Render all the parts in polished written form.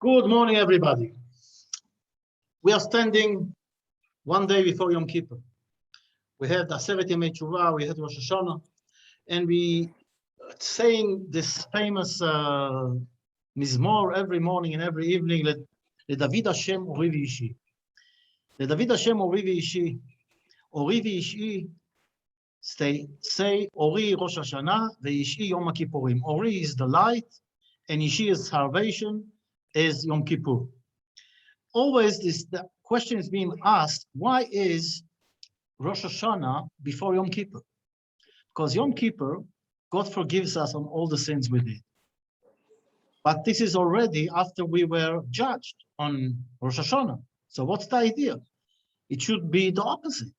Good morning, everybody. We are standing one day before Yom Kippur. We had Aseret Yemei Tshuva, we had Rosh Hashanah, and we saying this famous Mizmor every morning and every evening, LeDavid Hashem Ori V'ishi. LeDavid Hashem Ori V'ishi. Ori V'ishi, say Ori Rosh Hashanah, V'ishi Yom Kippurim. Ori is the light, and Ishi is salvation, is Yom Kippur. Always the question is being asked, why is Rosh Hashanah before Yom Kippur? Because Yom Kippur, God forgives us on all the sins we did. But this is already after we were judged on Rosh Hashanah. So what's the idea? It should be the opposite.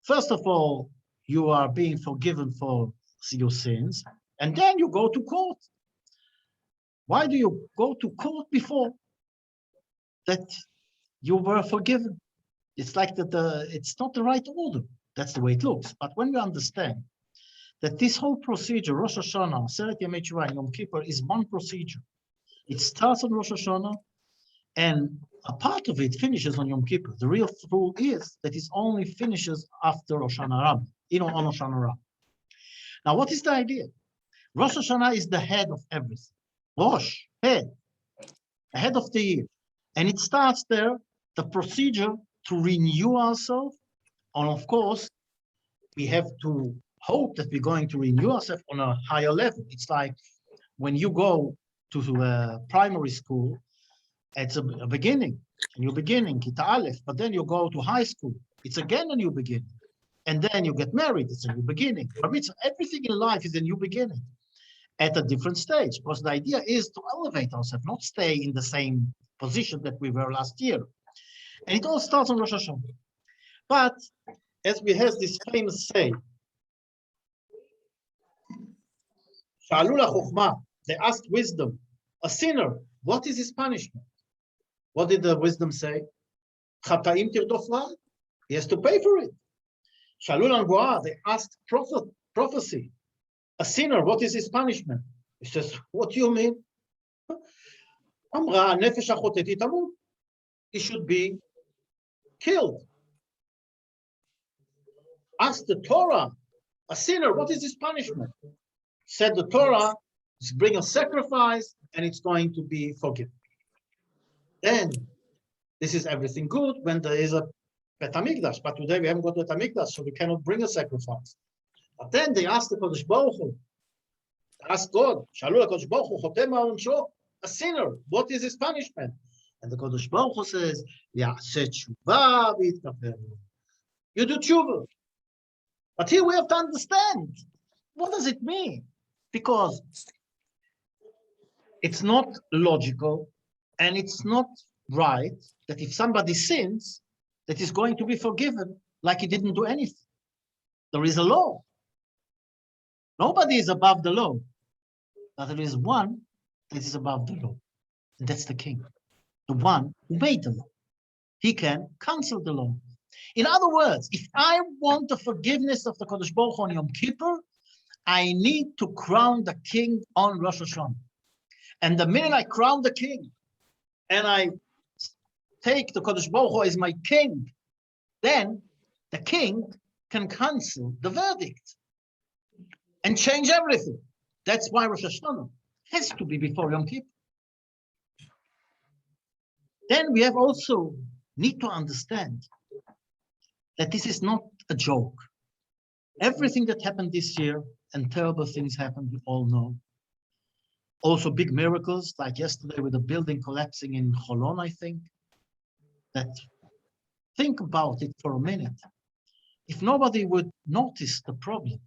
First of all, you are being forgiven for your sins, and then you go to court. Why do you go to court before that you were forgiven? It's like that it's not the right order. That's the way it looks. But when we understand that this whole procedure, Rosh Hashanah, Aseret Yemei Tshuva, Yom Kippur, is one procedure. It starts on Rosh Hashanah, and a part of it finishes on Yom Kippur. The real rule is that it only finishes after Rosh Hashanah, on Rosh Hashanah. Now, what is the idea? Rosh Hashanah is the head of everything. Rosh, head of the year. And it starts there, the procedure to renew ourselves. And of course, we have to hope that we're going to renew ourselves on a higher level. It's like when you go to primary school, it's a beginning, a new beginning, Kita Aleph, but then you go to high school, it's again a new beginning. And then you get married, it's a new beginning. Everything in life is a new beginning at a different stage, because the idea is to elevate ourselves, not stay in the same position that we were last year. And it all starts on Rosh Hashanah. But as we have this famous saying, Sha'alu la'chokhmah, they asked wisdom, a sinner, what is his punishment? What did the wisdom say? Chata'im tirdof ra'ah, he has to pay for it. Sha'alu la'nbu'ah, they asked prophecy, a sinner, what is his punishment? He says, what do you mean? Amra nefesh hachoteti tamut. He should be killed. Ask the Torah, a sinner, what is his punishment? Said the Torah, bring a sacrifice and it's going to be forgiven. Then, this is everything good when there is a Bet HaMikdash, but today we haven't got Bet HaMikdash, so we cannot bring a sacrifice. But then they asked the Kodesh Baruch Hu, ask God, Shalu HaKodesh Baruch Hu, Chotem HaOnsho, a sinner, what is his punishment? And the Kodesh Baruch Hu says, Ya'aseh tshuva v'yitkaper. You do tshuva. But here we have to understand, what does it mean? Because it's not logical and it's not right that if somebody sins, that is going to be forgiven like he didn't do anything. There is a law. Nobody is above the law, but there is one that is above the law, and that's the king, the one who made the law. He can cancel the law. In other words, if I want the forgiveness of the Kodesh Baruch Hu on Yom Kippur, I need to crown the king on Rosh Hashanah. And the minute I crown the king, and I take the Kodesh Baruch Hu as my king, then the king can cancel the verdict and change everything. That's why Rosh Hashanah has to be before Yom Kippur. Then we have also need to understand that this is not a joke. Everything that happened this year and terrible things happened, we all know. Also big miracles, like yesterday with the building collapsing in Holon, I think. Think about it for a minute. If nobody would notice the problem,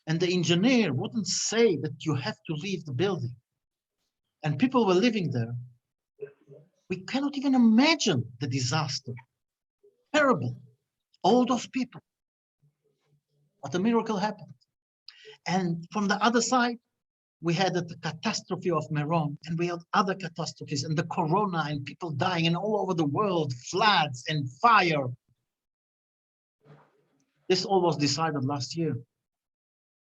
and the engineer wouldn't say that you have to leave the building, and people were living there, we cannot even imagine the disaster. Terrible. All those people. But a miracle happened. And from the other side, we had the catastrophe of Meron, and we had other catastrophes, and the corona, and people dying, and all over the world, floods and fire. This all was decided last year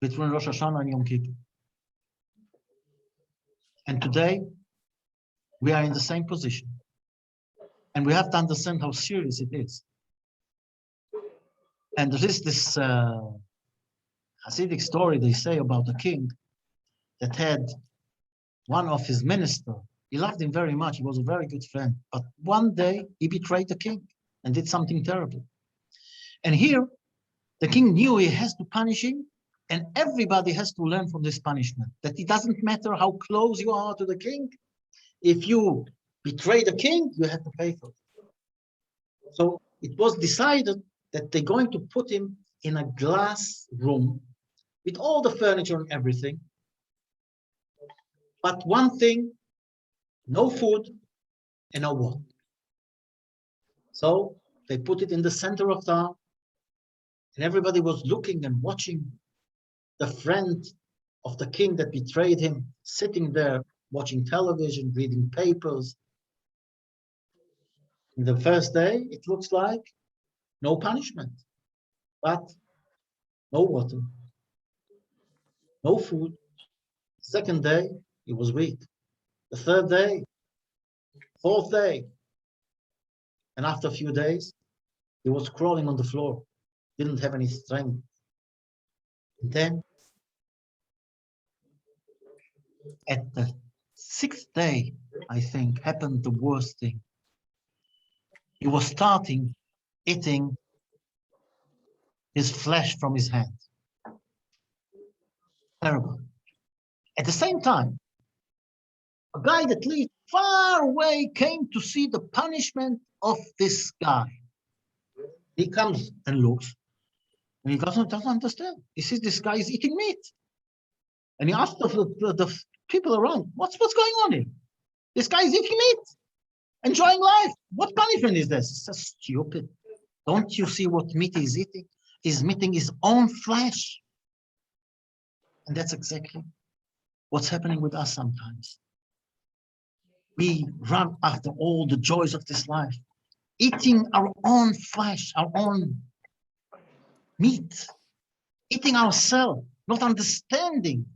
between Rosh Hashanah and Yom Kippur. And today, we are in the same position. And we have to understand how serious it is. And there is this Hasidic story they say about a king that had one of his ministers. He loved him very much. He was a very good friend. But one day he betrayed the king and did something terrible. And here the king knew he has to punish him, and everybody has to learn from this punishment, that it doesn't matter how close you are to the king. If you betray the king, you have to pay for it. So it was decided that they're going to put him in a glass room with all the furniture and everything. But one thing, no food and no water. So they put it in the center of town, and everybody was looking and watching the friend of the king that betrayed him, sitting there, watching television, reading papers. In the first day, it looks like no punishment, but no water, no food. Second day, he was weak. The third day, fourth day. And after a few days, he was crawling on the floor, didn't have any strength. And then, at the sixth day, I think, happened the worst thing. He was starting eating his flesh from his hand. Terrible. At the same time, a guy that lived far away came to see the punishment of this guy. He comes and looks, and he doesn't understand. He sees this guy is eating meat. And he asked the people around, what's going on here? This guy is eating meat, enjoying life. What punishment is this? It's so stupid. Don't you see what meat he's eating? He's eating his own flesh. And that's exactly what's happening with us sometimes. We run after all the joys of this life, eating our own flesh, our own meat, eating ourselves, not understanding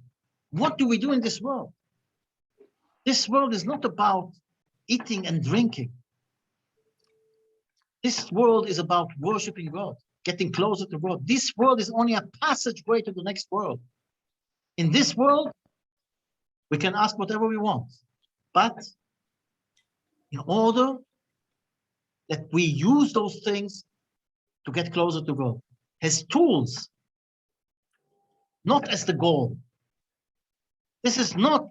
what do we do in this world. This world is not about eating and drinking. This world is about worshiping God, getting closer to God. This world is only a passageway to the next world. In this world, we can ask whatever we want, but in order that we use those things to get closer to God as tools, not as the goal. This is not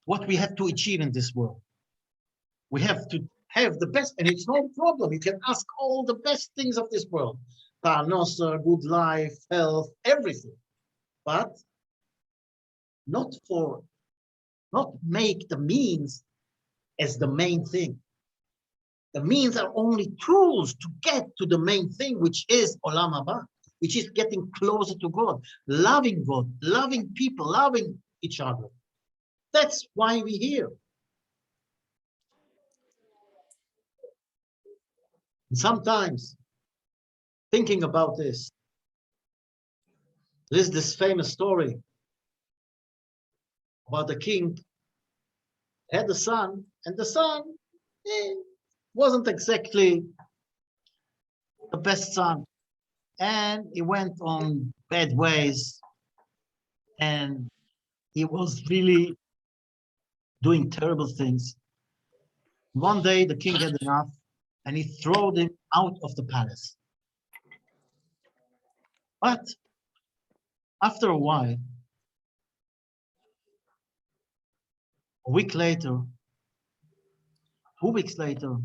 what we have to achieve in this world. We have to have the best, and it's no problem. You can ask all the best things of this world. Parnasa, good life, health, everything. But not make the means as the main thing. The means are only tools to get to the main thing, which is Olam Haba, which is getting closer to God, loving people, loving each other. That's why we're here. And sometimes, thinking about this, there's this famous story about the king had a son, and the son wasn't exactly the best son. And he went on bad ways, and he was really doing terrible things. One day the king had enough, and he threw him out of the palace. But after a while, a week later, 2 weeks later,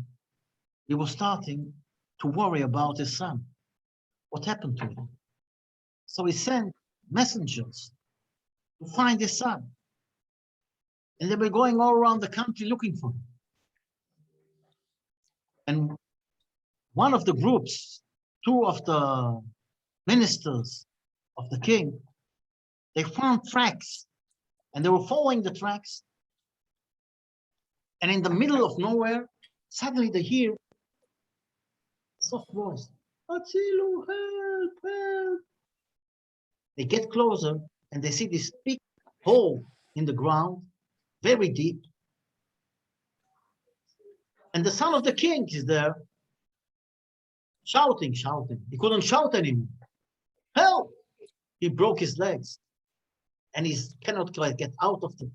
he was starting to worry about his son. What happened to him? So he sent messengers to find his son. And they were going all around the country looking for him. And one of the groups, two of the ministers of the king, they found tracks, and they were following the tracks. And in the middle of nowhere, suddenly they hear a soft voice. Atzilu, help, help. They get closer and they see this big hole in the ground, very deep. And the son of the king is there shouting. He couldn't shout anymore. Help! He broke his legs and he cannot get out of the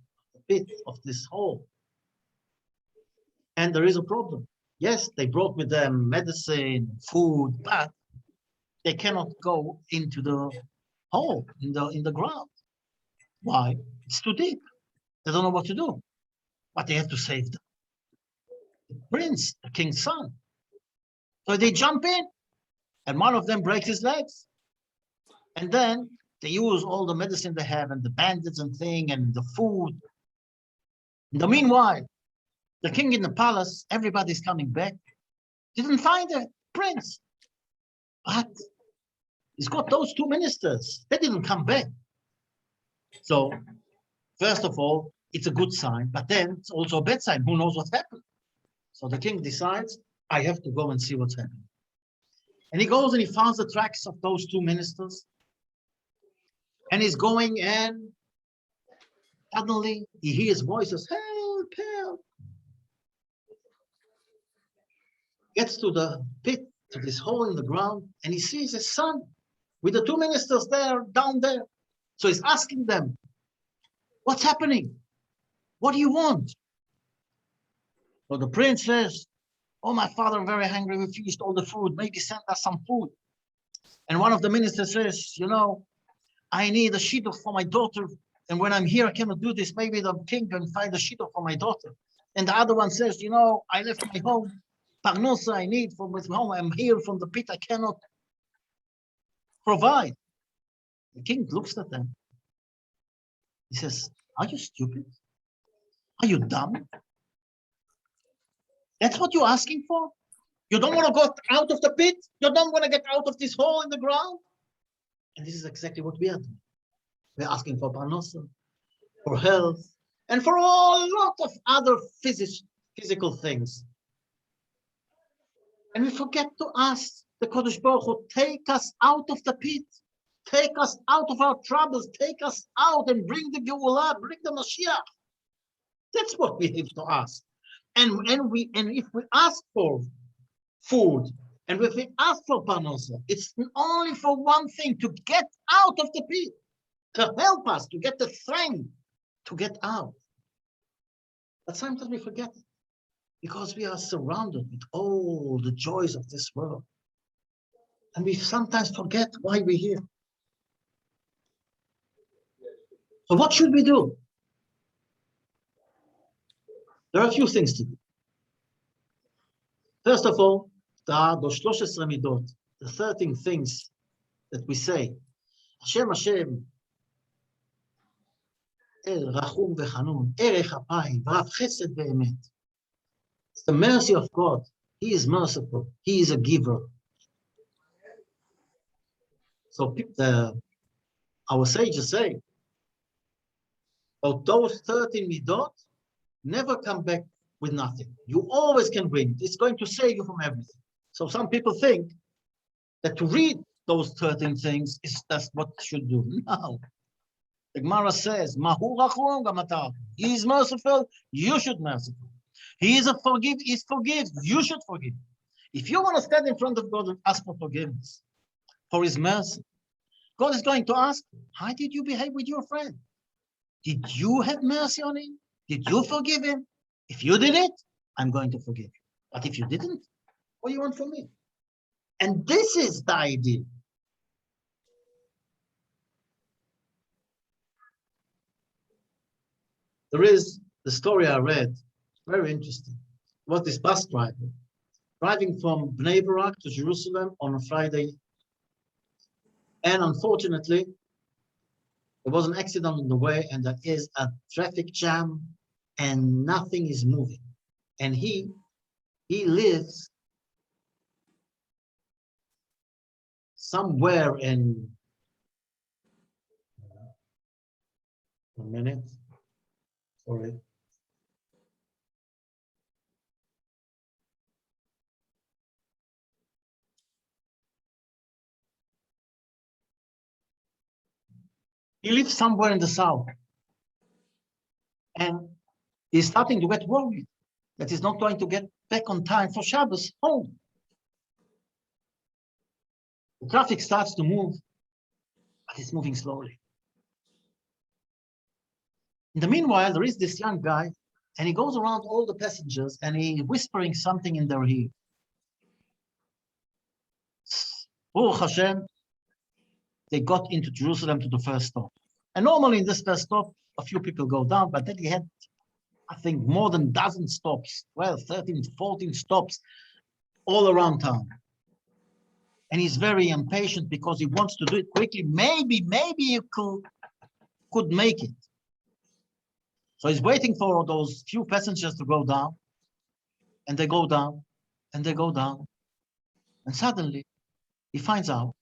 pit of this hole. And there is a problem. Yes, they brought with them medicine, food, but they cannot go into the hole in the ground. Why? It's too deep. They don't know what to do. But they have to save the prince, the king's son. So they jump in, and one of them breaks his legs. And then they use all the medicine they have and the bandits and thing and the food. In the meanwhile, the king in the palace, everybody's coming back. Didn't find the prince. But he's got those two ministers. They didn't come back. So, first of all, it's a good sign, but then it's also a bad sign. Who knows what happened? So the king decides, I have to go and see what's happening. And he goes and he finds the tracks of those two ministers. And he's going, and suddenly he hears voices, help, help. Gets to the pit, to this hole in the ground, and he sees his son with the two ministers there, down there. So he's asking them, what's happening? What do you want? So the prince says, oh, my father, I'm very hungry. We finished all the food. Maybe send us some food. And one of the ministers says, you know, I need a shiur for my daughter. And when I'm here, I cannot do this. Maybe the king can find a shiur for my daughter. And the other one says, you know, I left my home. Parnosa I need from my home. I'm here from the pit. I cannot provide. The king looks at them. He says, are you stupid? Are you dumb? That's what you're asking for? You don't want to go out of the pit? You don't want to get out of this hole in the ground? And this is exactly what we are doing. We're asking for parnosa, for health, and for a lot of other physical things. And we forget to ask the Kodesh Baruch Hu, take us out of the pit. Take us out of our troubles. Take us out and bring the Geulah, bring the Mashiach. That's what we have to ask. And if we ask for food, and if we ask for parnosa, it's only for one thing, to get out of the pit, to help us, to get the strength to get out. But sometimes we forget it, because we are surrounded with all the joys of this world. And we sometimes forget why we're here. So what should we do? There are a few things to do. First of all, those 13 midot, the 13 things that we say, Hashem, Hashem, El Rachum Vechanun, Erech Apayim, Rav Chesed Ve'emet. It's the mercy of God. He is merciful. He is a giver. So our sages say, of those 13 midot, never come back with nothing. You always can win. It's going to save you from everything. So some people think that to read those 13 things is that's what you should do. No. The Gemara says, Mahu rachum gam. He is merciful, you should merciful. He is forgives, you should forgive. If you want to stand in front of God and ask for forgiveness, for his mercy, God is going to ask, how did you behave with your friend? Did you have mercy on him? Did you forgive him? If you did it, I'm going to forgive you. But if you didn't, what do you want from me? And this is the idea. There is the story I read, very interesting. It was this bus driver driving from Bnei Barak to Jerusalem on a Friday. And unfortunately, there was an accident on the way, and there is a traffic jam, and nothing is moving. And he lives somewhere in, a minute, sorry. He lives somewhere in the south, and he's starting to get worried. that is not going to get back on time for Shabbos home. The traffic starts to move, but it's moving slowly. In the meanwhile, there is this young guy, and he goes around all the passengers, and he's whispering something in their ear. Baruch Hashem, they got into Jerusalem to the first stop. And normally in this first stop, a few people go down, but then he had, I think, more than a dozen stops, 12, 13, 14 stops all around town. And he's very impatient because he wants to do it quickly. Maybe you could make it. So he's waiting for those few passengers to go down, and they go down, and they go down. And suddenly he finds out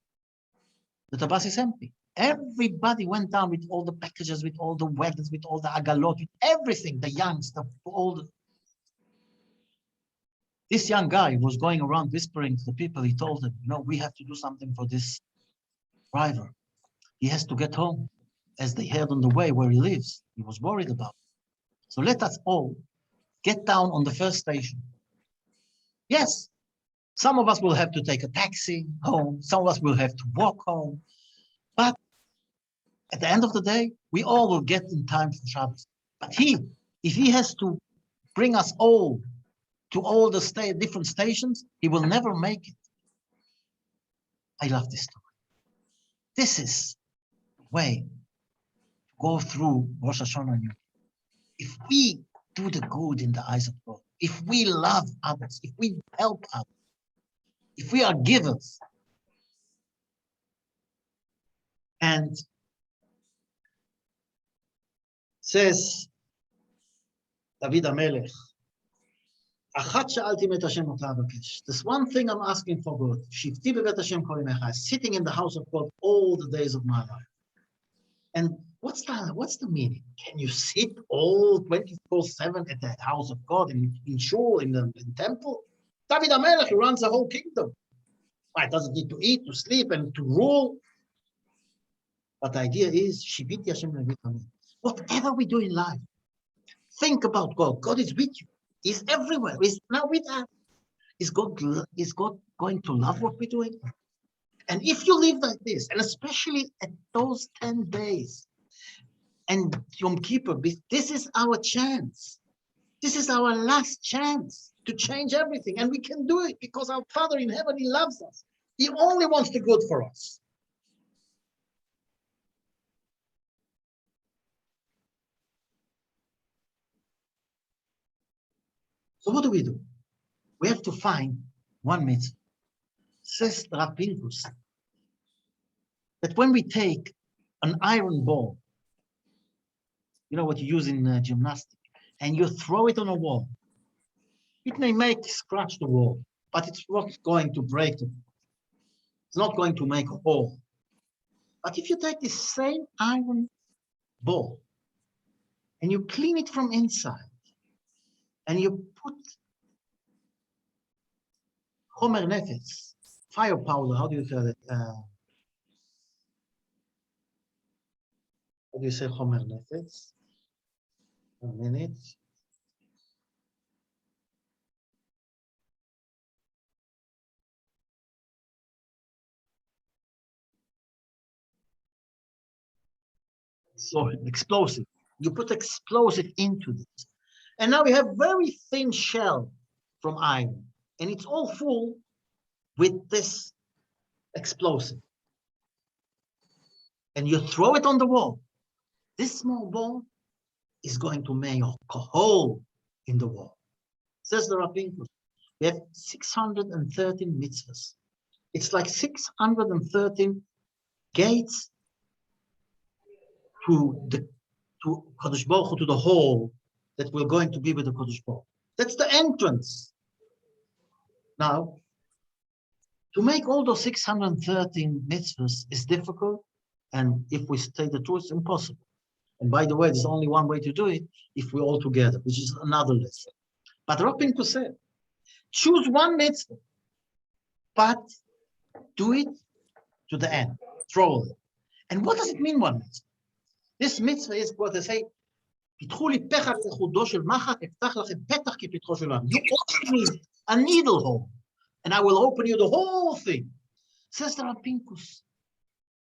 that the bus is empty. Everybody went down with all the packages, with all the wagons, with all the agalot, with everything, the youngs, the old. This young guy was going around whispering to the people. He told them, we have to do something for this driver. He has to get home, as they heard on the way where he lives. He was worried about it. So let us all get down on the first station. Yes, some of us will have to take a taxi home. Some of us will have to walk home. But at the end of the day, we all will get in time for Shabbos. But if he has to bring us all to all the different stations, he will never make it. I love this story. This is the way to go through Rosh Hashanah. If we do the good in the eyes of God, if we love others, if we help others, if we are givers, and says David HaMelech, this one thing I'm asking for God, sitting in the house of God all the days of my life. And what's the meaning? Can you sit all 24/7 at the house of God, in shul, in the temple? David HaMelech, he runs the whole kingdom. Right, doesn't need to eat, to sleep, and to rule. But the idea is, whatever we do in life, think about God. God is with you. He's everywhere. He's now with us. Is God going to love what we're doing? And if you live like this, and especially at those 10 days, and Yom Kippur, this is our chance. This is our last chance to change everything. And we can do it because our Father in heaven, he loves us. He only wants the good for us. So what do? We have to find one mitzvah. Says Rav Pinkus that when we take an iron ball, what you use in gymnastics, and you throw it on a wall, it may scratch the wall, but it's not going to break it. It's not going to make a hole. But if you take the same iron ball and you clean it from inside, and you put chomer nefetz, fire powder, how do you say that? How do you say chomer nefetz? A minute. So explosive. You put explosive into this. And now we have very thin shell from iron. And it's all full with this explosive. And you throw it on the wall. This small ball is going to make a hole in the wall. Says the Rav Pinkus. We have 613 mitzvahs. It's like 613 gates to Kadosh Baruch Hu, to the hall that we're going to be with the Kadosh Baruch Hu. That's the entrance. Now, to make all those 613 mitzvahs is difficult, and if we say the truth, it's impossible. And by the way, there's only one way to do it, if we're all together, which is another lesson. But Rav Pinkus said, choose one mitzvah, but do it to the end, throw it. And what does it mean, one mitzvah? This mitzvah is what they say, פיתחו לי פחד לחודו של מחט, אפתח לכם פתח כפתחו של עולם. You open me a needle hole, and I will open you the whole thing. Says the Rav Pinkus.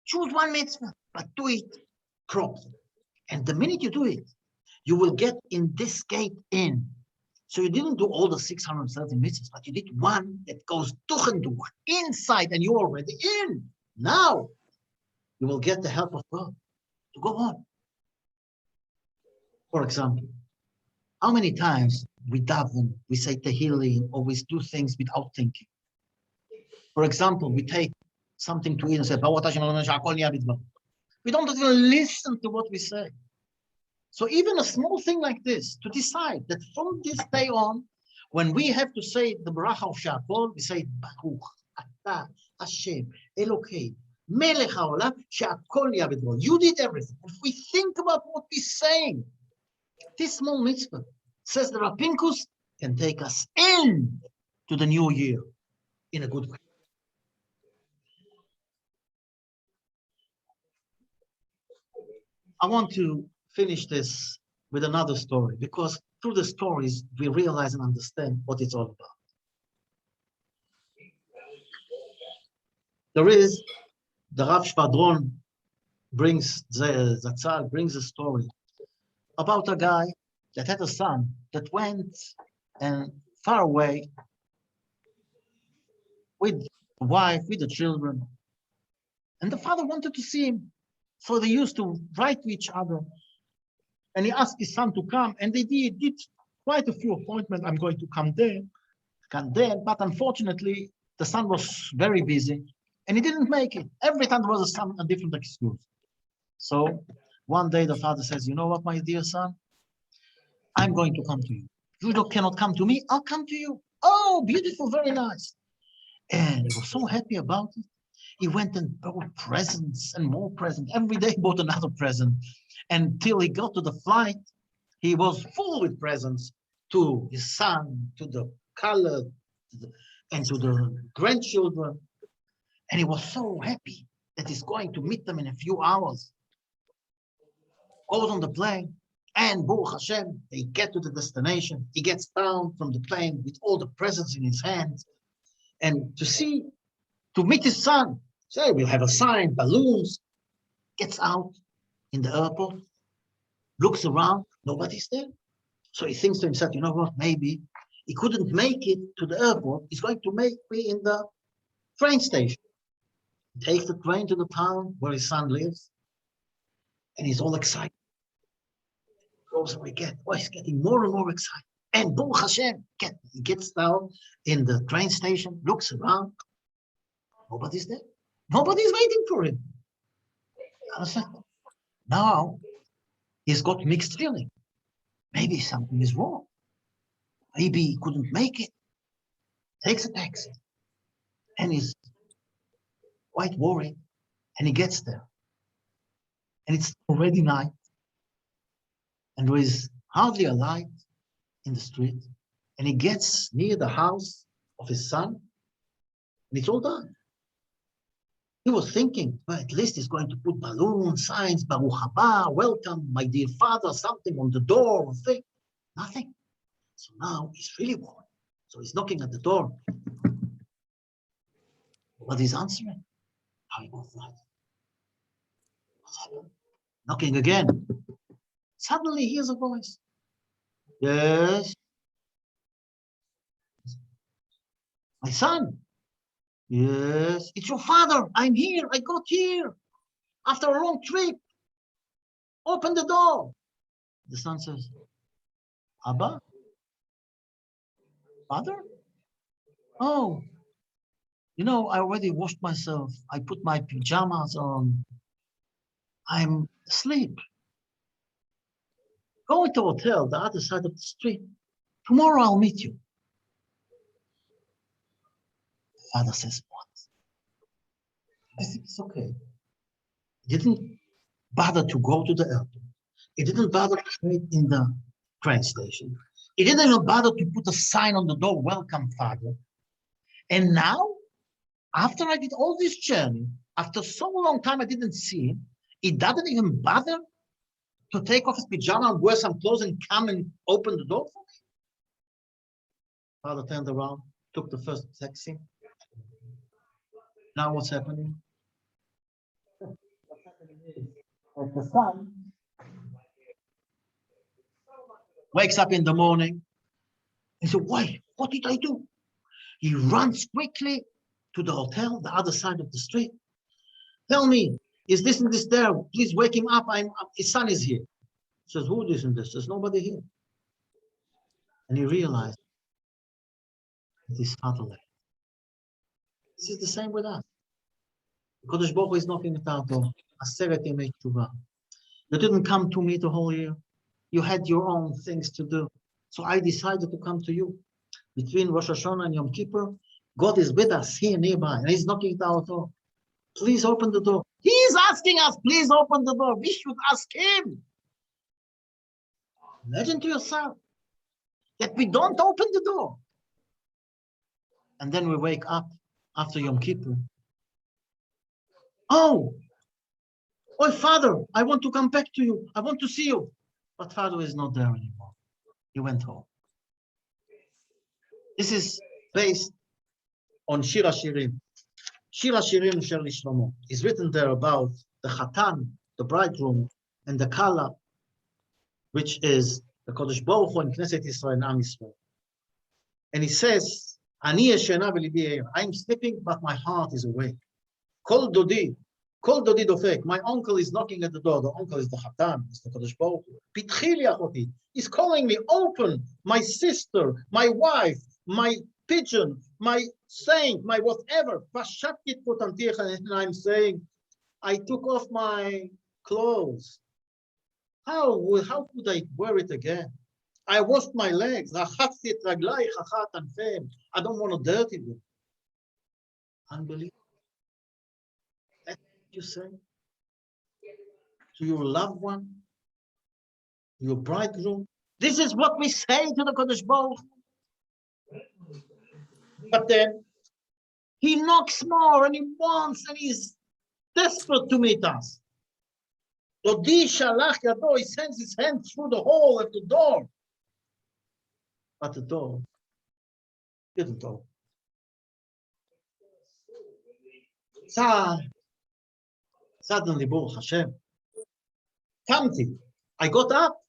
Choose one mitzvah, but do it properly. And the minute you do it, you will get in this gate in. So you didn't do all the 630 mitzvahs, but you did one that goes tuchenduch, inside, and you're already in. Now, you will get the help of God to go on. For example, how many times we daven, we say tehillim, or we do things without thinking? For example, we take something to eat and say, we don't even listen to what we say. So even a small thing like this, to decide that from this day on, when we have to say the bracha of Sha'akol, we say, Baruch, Ata, Hashem, Elokei, Melech HaOlam, Sha'akol Yavidro. You did everything. If we think about what we're saying, this small mitzvah, says the Rav Pinkus, can take us in to the new year in a good way. I want to finish this with another story, because through the stories, we realize and understand what it's all about. There is, the Rav Shvadron brings, Zatzal brings a story about a guy that had a son that went and far away with the wife, with the children. And the father wanted to see him. So they used to write to each other. And he asked his son to come, and they did quite a few appointments. I'm going to come there, but unfortunately, the son was very busy, and he didn't make it. Every time there was a different excuse. So one day the father says, you know what, my dear son? I'm going to come to you. You cannot come to me, I'll come to you. Oh, beautiful, very nice. And he was so happy about it. He went and bought presents and more presents. Every day he bought another present. Until he got to the flight, he was full with presents to his son, to the colored, and to the grandchildren. And he was so happy that he's going to meet them in a few hours. Goes on the plane, and Baruch Hashem, they get to the destination. He gets down from the plane with all the presents in his hands. And to meet his son, say, we'll have a sign, balloons, gets out in the airport, looks around, nobody's there. So he thinks to himself, you know what, maybe he couldn't make it to the airport. He's going to be in the train station. He takes the train to the town where his son lives, and he's all excited. Goes he's getting more and more excited. And Baruch Hashem, he gets down in the train station, looks around, nobody's there. Nobody's waiting for him. Now, he's got mixed feeling. Maybe something is wrong. Maybe he couldn't make it. Takes a taxi. And he's quite worried. And he gets there. And it's already night. And there is hardly a light in the street. And he gets near the house of his son. And it's all done. He was thinking, well, at least he's going to put balloon signs, Baruch haba, welcome, my dear father, something on the door or thing. Nothing. So now he's really worried. So he's knocking at the door. But he's answering. How he goes right. What's happened? Knocking again. Suddenly he hears a voice. Yes. My son. Yes, it's your father. I'm here. I got here after a long trip. Open the door. The son says, Abba? Father? Oh, you know, I already washed myself. I put my pajamas on. I'm asleep. Go to a hotel, the other side of the street. Tomorrow I'll meet you. The father says, what? I think it's okay. He didn't bother to go to the airport. He didn't bother to wait in the train station. He didn't even bother to put a sign on the door, welcome, father. And now, after I did all this journey, after so long time I didn't see him, he doesn't even bother to take off his pajama and wear some clothes and come and open the door for me? Father turned around, took the first taxi. Now what's happening? What's happening is that the son wakes up in the morning and says, why? What did I do? He runs quickly to the hotel, the other side of the street. Tell me, is this and this there? Please wake him up. His son is here. He says, who this and this? There's nobody here. And he realized that his father left. This is the same with us. Kodesh Baruch Hu is knocking at our door. Aseret Yemei Teshuvah. You didn't come to me the whole year. You had your own things to do. So I decided to come to you. Between Rosh Hashanah and Yom Kippur, God is with us here nearby, and he's knocking at our door. Please open the door. He's asking us, please open the door. We should ask him. Imagine to yourself that we don't open the door. And then we wake up after Yom Kippur. Oh, Father, I want to come back to you. I want to see you. But Father is not there anymore. He went home. This is based on shiur shiurim. Shiur shiurim Shel Shlomo is written there about the Chatan, the bridegroom, and the Kala, which is the Kodesh Baruch Hu and Knesset Yisrael and Am Yisrael. And he says, Ani yeshena v'libi eir. I'm sleeping, but my heart is awake. Kol dodi dofek. My uncle is knocking at the door. The uncle is the Chatan, is the Kodesh Baruch Hu. Pitchi li achoti. He's calling me, open, my sister, my wife, my pigeon, my saint, my whatever. And I'm saying, I took off my clothes. How could I wear it again? I washed my legs. I don't want to dirty them. Unbelievable. That's what you say to your loved one, your bridegroom. This is what we say to the Kodesh Baruch Hu. But then he knocks more and he wants and he's desperate to meet us. Dodi shalach yado, he sends his hand through the hole at the door. But the door didn't open. Suddenly, Baruch Hashem, Kamti, I got up.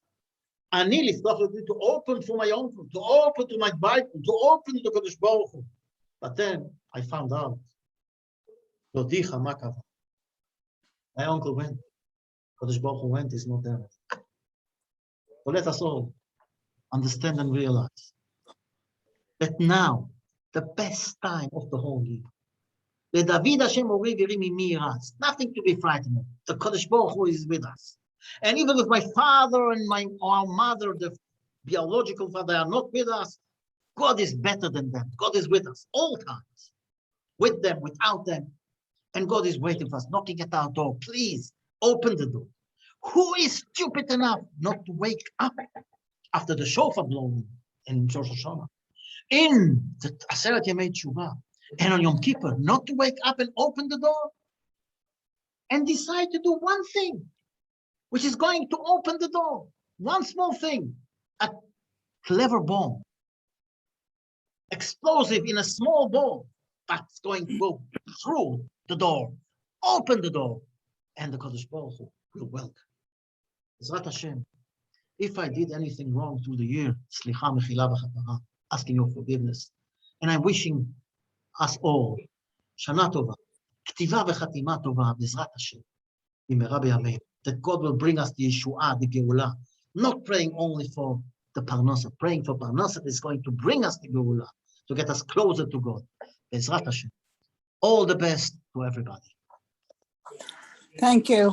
Ani liftoch to open for my uncle, to open to my Bible, to open to the Kodesh Baruch Hu. But then I found out. Dodicha makava. My uncle went. Kodesh Baruch Hu went, he's not there. So let us all understand and realize that now, the best time of the whole year, the David Hashem Ori Virimi Miras, nothing to be frightened of. The Kodesh Baruch Hu is with us. And even if my father and our mother, the biological father, are not with us, God is better than them. God is with us all times, with them, without them. And God is waiting for us, knocking at our door. Please open the door. Who is stupid enough not to wake up after the shofar blowing in Rosh Hashanah, in the Aseret Yemei Teshuvah, and on Yom Kippur, not to wake up and open the door and decide to do one thing, which is going to open the door. One small thing, a clever bomb, explosive in a small ball, but it's going to go through the door, open the door, and the Kodesh Baruch Hu will welcome. Zrat Hashem, if I did anything wrong through the year, slicha mechila v'chapara, asking your forgiveness, and I'm wishing us all Shana Tova, Ktiva v'chatima Tova, B'ezrat Hashem, B'mehera b'yameinu, that God will bring us the Yeshua, the Geulah, not praying only for the Parnasa, praying for Parnasa is going to bring us the Geulah, to get us closer to God. B'ezrat Hashem. All the best to everybody. Thank you.